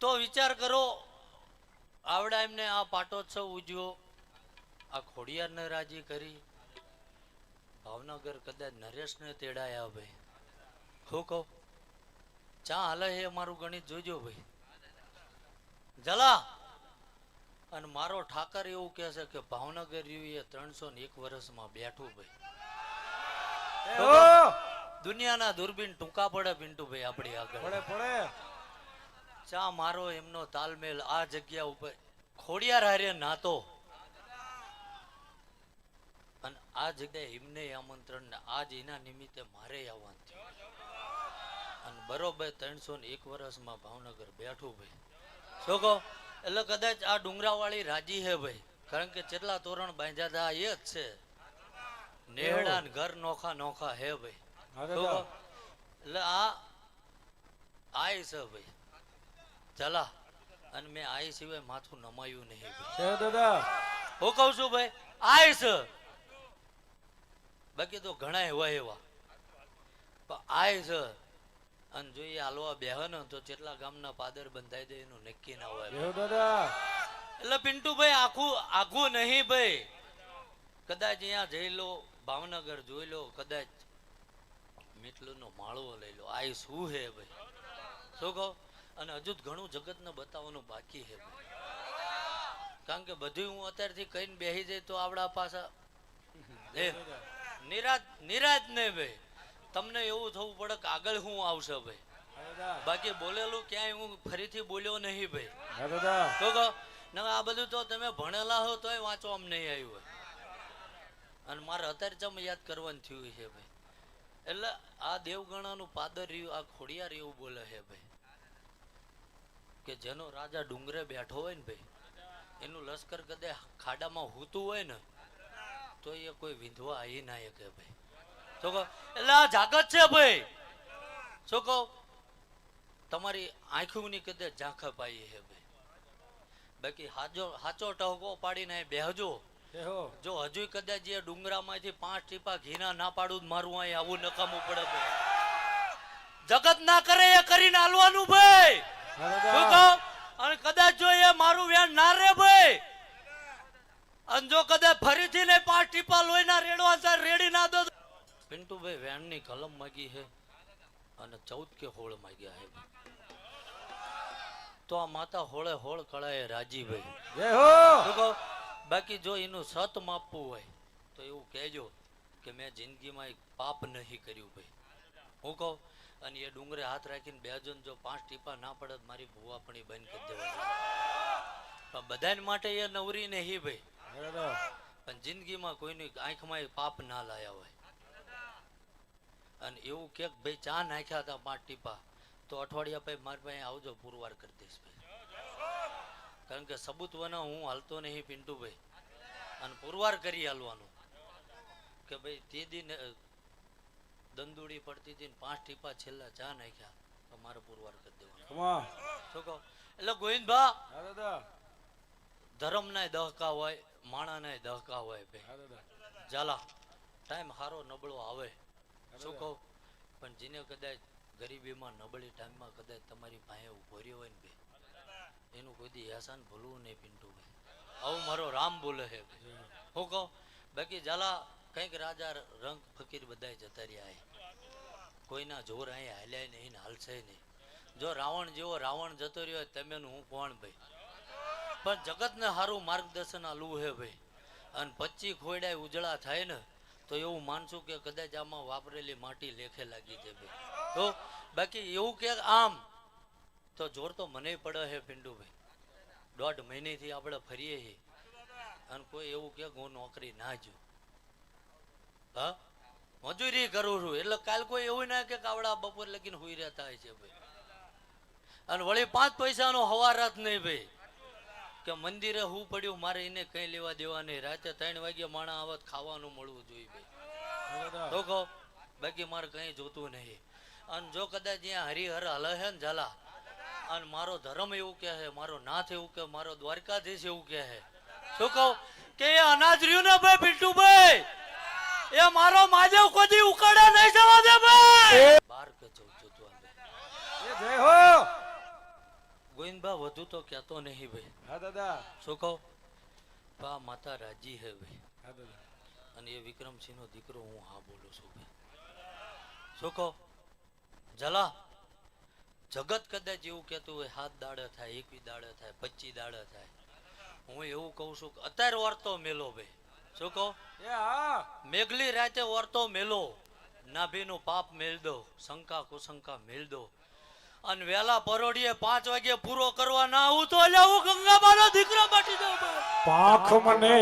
તો વિચાર કરો, આવડા એમને આ પાટોત્સવ ઉજવ્યો, આ ખોડિયારને રાજી કરી, ભાવનગર કદાચ નરેશને તેડાયા ભાઈ. હું કહું ચા હાલે હે મારું ગણિત જોજો ભાઈ જલા. અને મારો ઠાકર એવું કહે છે કે ભાવનગર રહ્યું એ 301 વર્ષમાં બેઠું ભાઈ. દુનિયાના દૂરબીન ટૂંકા પડે પિન્ટુભાઈ આપણી આગળ પડે. ચા મારો એમનો તાલમેલ આ જગ્યા ઉપર ખોડિયાર હારે નાતો, અને આ જગ્યાએ એમને આમંત્રણ ને આજ એના નિમિત્તે મારે આવવાનું થયું, અને બરોબર 301 વર્ષમાં ભાવનગર બેઠું ભાઈ. શું કહો? એટલે કદાચ આ ડુંગરાવાળી રાજી હે ભાઈ, કારણ કે જેટલા તોરણ બાંધ્યા હતા એ જ છે. નેહડા ને ઘર નોખા નોખા હે ભાઈ. એટલે આ આય છે ભાઈ ચલા. અને મેં આય સિવાય માથું નમાયું નહીં ભાઈ. દાદા હું કઉ છું ભાઈ આય છે, બાકી તો ઘણા એવા એવા પણ આય છે. અને જોઈએ હાલવા બેહ ને તો જેટલા ગામના પાદર બંધાઈ દે એનું નક્કી ના હોય. એટલે પિન્ટુભાઈ આખું નહીં ભાઈ. કદાચ અહીંયા જઈ લો, ભાવનગર જોઈ લો, કદાચ મીટલું નો માળવો લઈ લો, આ શું હે ભાઈ. શું કહો? અને હજુ ઘણું જગતને બતાવવાનું બાકી હે ભાઈ, કારણ કે બધું હું અત્યારથી કહીને બેસી જાય તો આવડા પાછા નિરાજ ને ભાઈ. તમને એવું થવું પડે કે આગળ હું આવશે ભાઈ, બાકી બોલેલું ક્યાંય હું ફરીથી બોલ્યો નહીં ભાઈ. તો આ બધું તો તમે ભણેલા હો તોય વાંચો આમ નહીં આવ્યું હોય, અને મારે અત્યારે ચમ યાદ કરવાનું થયું છે ભાઈ. એટલે આ દેવગણાનું પાદર રહ્યું, આ ખોડિયાર એવું બોલે છે ભાઈ કે જેનો રાજા ડુંગરે બેઠો હોય ને ભાઈ, એનું લશ્કર કદાચ ખાડામાં હૂતું હોય ને તો એ કોઈ વિંધવા આવી ના શકે ભાઈ. શું કહો? એટલે આ જાગત છે ભાઈ. શું કહો? તમારી આંખોની કદાચ ઝાંખા પાઈ છે ભાઈ, બાકી હાચો ટહકો પાડીને બેહજો. જો હજુ કદાચ એ ડુંગરામાંથી 5 ટીપા ઘીના ના પાડું મારું અહીં આવું નકામું પડે ભાઈ. જગત ના કરે એ કરીને હાલવાનું ભાઈ. શું કહો? અને કદાચ જો એ મારું વ્યાન ના રે ભાઈ, અને જો કદાચ ફરીથી ને 5 ટીપા લોહીના રેડવા રેડી ના દો. પિન્ટુભાઈ વેણની કલમ માગી છે અને 14 કે હોળ માગ્યા છે, તો આ માતા હોળે હોળ કળાએ રાજી ભાઈ. બાકી જો એનું સત માપવું હોય તો એવું કહેજો કે મેં જિંદગીમાં એક પાપ નહીં કર્યું ભાઈ. હું કહું? અને એ ડુંગરે હાથ રાખીને બેજો, જો 5 ટીપા ના પડે મારી ભૂવા પણ બંધ કરી દેવાની. પણ બધા માટે એ નવરી નહીં ભાઈ, પણ જિંદગીમાં કોઈની આંખમાં પાપ ના લાયા હોય. અને એવું કે ભાઈ ચા નાખ્યા હતા 5 ટીપા, તો અઠવાડિયા પછી મારી પાસે આવજો, પુરવાર કરી દઈશ ભાઈ. કારણ કે સબૂત વના હું હાલતો નહીં પિન્ટુભાઈ, અને પુરવાર કરી હાલવાનું કે ભાઈ તે દિન દંદુડી પડતી હતી 5 ટીપા છેલ્લા ચા નાખ્યા તો મારે પુરવાર કરી દેવાનું. શું કહો? એટલે ગોવિંદભા ધર્મ ના દહકા હોય, માણા ના દહકા હોય ભાઈ. ચાલા ટાઈમ હારો નબળો આવે. શું કહું? પણ જેને કદાચ ગરીબીમાં નબળી ટાઈમમાં કદાચ તમારી પાસે ઉભો રહ્યો હોય ને ભાઈ, એનું કોઈ દી એહસાન ભૂલવું નહીં પિન્ટુભાઈ. આવું મારો રામ બોલે છે. હું કહું? બાકી ઝાલા કંઈક રાજા રંગ ફકીર બધા જતા રહ્યા, કોઈના જોર અહીંયા હાલ્યા નહીં, હાલશે નહીં. જો રાવણ જેવો રાવણ જતો રહ્યો તમે હું કોણ ભાઈ. પણ જગતને સારું માર્ગદર્શન આલું હે ભાઈ. અને 25 ખોયડા ઉજળા થાય ને તો એવું માનશું કે કદાચ આમાં વાપરેલી માટી લેખે લાગી જાય ભાઈ. તો બાકી એવું કે આમ તો જોર તો મને પડે છે પિન્ટુભાઈ. 1.5 મહિનેથી આપણે ફરીએ છીએ, અને કોઈ એવું કે હું નોકરી ના જો, હા મજૂરી કરું છું, એટલે કાલ કોઈ એવું ના કે આવડા બપોર લગીને હુઈ રહેતા હોય છે ભાઈ. અને વળી 5 પૈસાનો હવારાત નહીં ભાઈ, કે મંદિરે હું પડ્યું મારે એને કઈ લેવા દેવા નહીં. રાતે 3 વાગે માણા આવત ખાવાનું મળવું જોઈએ ભાઈ. તો કહો? બાકી મારે કઈ જોતું નહીં. અને જો કદાચ અહીંયા હરિહર હલે છે ને ઝાલા, અને મારો ધર્મ એવું કહે છે, મારો નાથ એવું કે, મારો દ્વારકાધીશ એવું કહે છે. શું કહું? કે એ અનાજ રહ્યું ને ભાઈ પિન્ટુભાઈ, એ મારો માધવ કોઈ ઉકાળા નહીં જવા દે ભાઈ. 12 કે 14 ગોવિંદ બા વધુ તો કહેતો નહીં ભાઈ. હા દાદા. શું કહું? બા માતા રાજી હે ભાઈ. હા દાદા. અને એ વિક્રમસિંહ નો દીકરો હું હા બોલું છું ભાઈ. શું કહું? ઝાલા જગત કદાચ એવું કહેતું હોય 7 દાડે થાય, 21 દાડે થાય, 25 દાડે થાય. હું એવું કહું છું કે અત્યારે વર્તો મેલો ભાઈ. શું કહું? એ હા. મેઘલી રાતે વર્તો મેલો, નાભીનું પાપ મેલ દો, શંકા કુશંકા મેલ દો. અને વેલા પરોડીએ 5 વાગે પૂરો કરવા ના આવું તો એટલે હું ગંગામાનો દીકરો મટી જાઉં ભાઈ. પાંખ મને